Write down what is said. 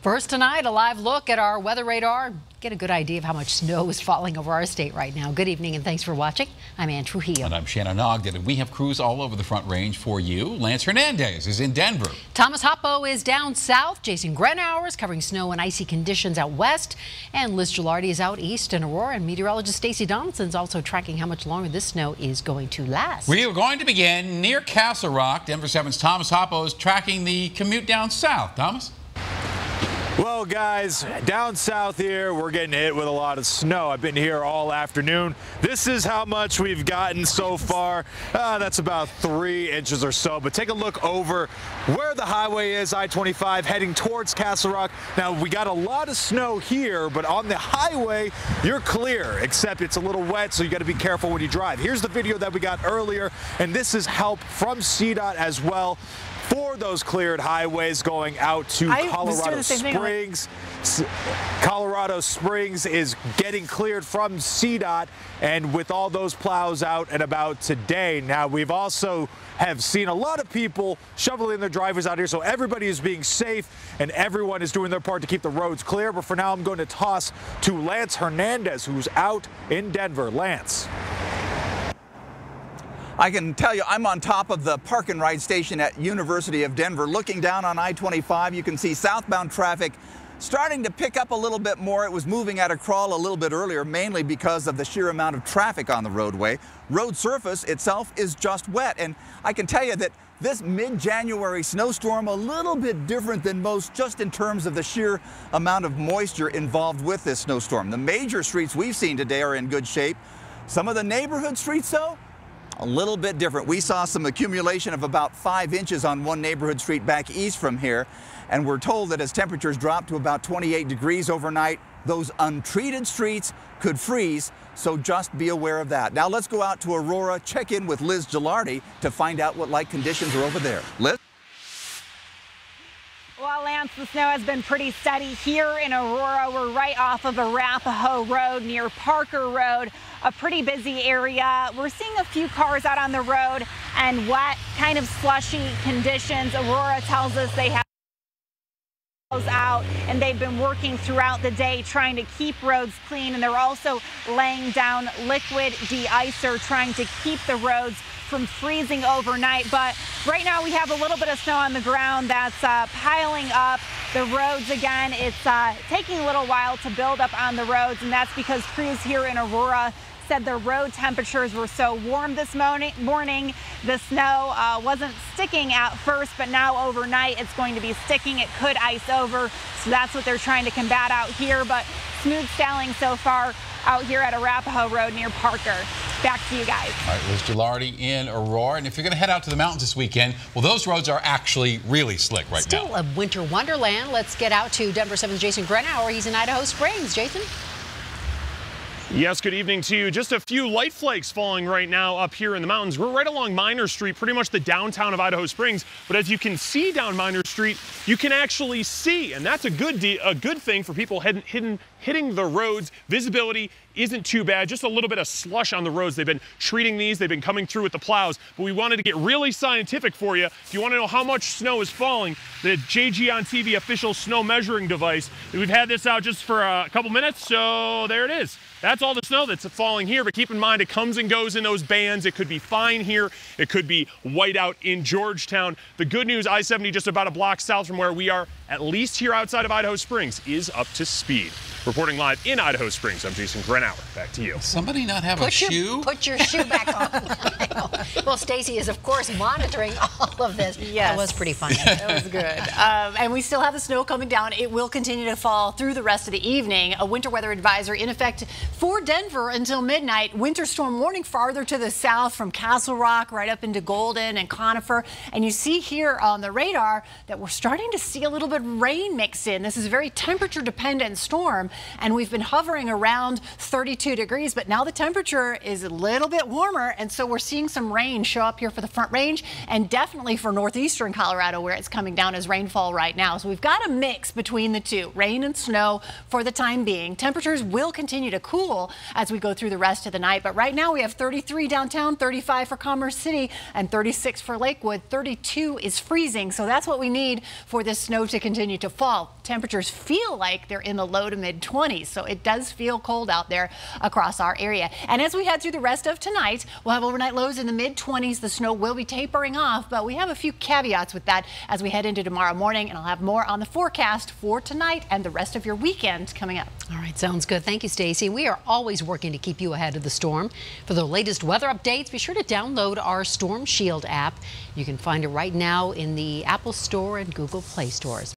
First tonight, a live look at our weather radar. Get a good idea of how much snow is falling over our state right now. Good evening and thanks for watching. I'm Ann Trujillo. And I'm Shannon Ogden, and we have crews all over the Front Range for you. Lance Hernandez is in Denver. Thomas Hoppo is down south. Jason Grenauer is covering snow and icy conditions out west. And Liz Gilardi is out east in Aurora. And meteorologist Stacy Donaldson is also tracking how much longer this snow is going to last. We are going to begin near Castle Rock. Denver 7's Thomas Hoppo is tracking the commute down south. Thomas? Well, guys, down south here, we're getting hit with a lot of snow. I've been here all afternoon. This is how much we've gotten so far. That's about 3 inches or so. But take a look over where the highway is, I-25, heading towards Castle Rock. Now, we got a lot of snow here, but on the highway, you're clear, except it's a little wet, so you got to be careful when you drive. Here's the video that we got earlier, and this is help from CDOT as well for those cleared highways going out to Colorado Springs. Colorado Springs is getting cleared from CDOT, and with all those plows out and about today. Now, we've also have seen a lot of people shoveling their driveways out here, so everybody is being safe and everyone is doing their part to keep the roads clear. But for now, I'm going to toss to Lance Hernandez, who's out in Denver. Lance. I can tell you, I'm on top of the park and ride station at University of Denver. Looking down on I-25, you can see southbound traffic starting to pick up a little bit more. It was moving at a crawl a little bit earlier, mainly because of the sheer amount of traffic on the roadway. Road surface itself is just wet, and I can tell you that this mid-January snowstorm a little bit different than most, just in terms of the sheer amount of moisture involved with this snowstorm. The major streets we've seen today are in good shape. Some of the neighborhood streets, though, a little bit different. We saw some accumulation of about 5 inches on one neighborhood street back east from here, and we're told that as temperatures drop to about 28 degrees overnight, those untreated streets could freeze, so just be aware of that. Now let's go out to Aurora, check in with Liz Gilardi to find out what light conditions are over there. Liz? Well, Lance, the snow has been pretty steady here in Aurora. We're right off of Arapahoe Road near Parker Road, a pretty busy area. We're seeing a few cars out on the road and wet, kind of slushy conditions. Aurora tells us they have out, and they've been working throughout the day trying to keep roads clean, and they're also laying down liquid de-icer, trying to keep the roads from freezing overnight. But right now we have a little bit of snow on the ground that's piling up. The roads, again, it's taking a little while to build up on the roads, and that's because crews here in Aurora said the road temperatures were so warm this morning. The snow wasn't sticking at first, but now overnight it's going to be sticking. It could ice over, so that's what they're trying to combat out here. But smooth sailing so far out here at Arapahoe Road near Parker. Back to you guys. All right, Liz Gilardi in Aurora. And if you're going to head out to the mountains this weekend, well, those roads are actually really slick right now. Still a winter wonderland. Let's get out to Denver 7's Jason Grenauer. He's in Idaho Springs. Jason? Yes, good evening to you. Just a few light flakes falling right now up here in the mountains. We're right along Minor Street, pretty much the downtown of Idaho Springs. But as you can see down Minor Street, you can actually see, and that's a good thing for people hitting the roads. Visibility isn't too bad, just a little bit of slush on the roads. They've been treating these, they've been coming through with the plows, but we wanted to get really scientific for you. If you want to know how much snow is falling, the JG on TV official snow measuring device, we've had this out just for a couple minutes, so there it is. That's all the snow that's falling here, but keep in mind it comes and goes in those bands. It could be fine here, it could be white out in Georgetown. The good news, I-70 just about a block south from where we are, at least here outside of Idaho Springs, is up to speed. Reporting live in Idaho Springs, I'm Jason Grenauer. Back to you. Somebody not have a shoe? Put your shoe back on. Well, Stacy is, of course, monitoring all of this. Yes. That was pretty funny. That was good. And we still have the snow coming down. It will continue to fall through the rest of the evening. A winter weather advisory in effect for Denver until midnight. Winter storm warning farther to the south from Castle Rock right up into Golden and Conifer. And you see here on the radar that we're starting to see a little bit of rain mix in. This is a very temperature dependent storm, and we've been hovering around 32 degrees, but now the temperature is a little bit warmer, and so we're seeing some rain show up here for the Front Range and definitely predominantly for northeastern Colorado where it's coming down as rainfall right now. So we've got a mix between the two, rain and snow for the time being. Temperatures will continue to cool as we go through the rest of the night. But right now we have 33 downtown, 35 for Commerce City, and 36 for Lakewood. 32 is freezing. So that's what we need for this snow to continue to fall. Temperatures feel like they're in the low to mid 20s. So it does feel cold out there across our area. And as we head through the rest of tonight, we'll have overnight lows in the mid 20s. The snow will be tapering off, but we have a few caveats with that as we head into tomorrow morning, and I'll have more on the forecast for tonight and the rest of your weekend coming up. All right, sounds good. Thank you, Stacy. We are always working to keep you ahead of the storm. For the latest weather updates, be sure to download our Storm Shield app. You can find it right now in the Apple Store and Google Play stores.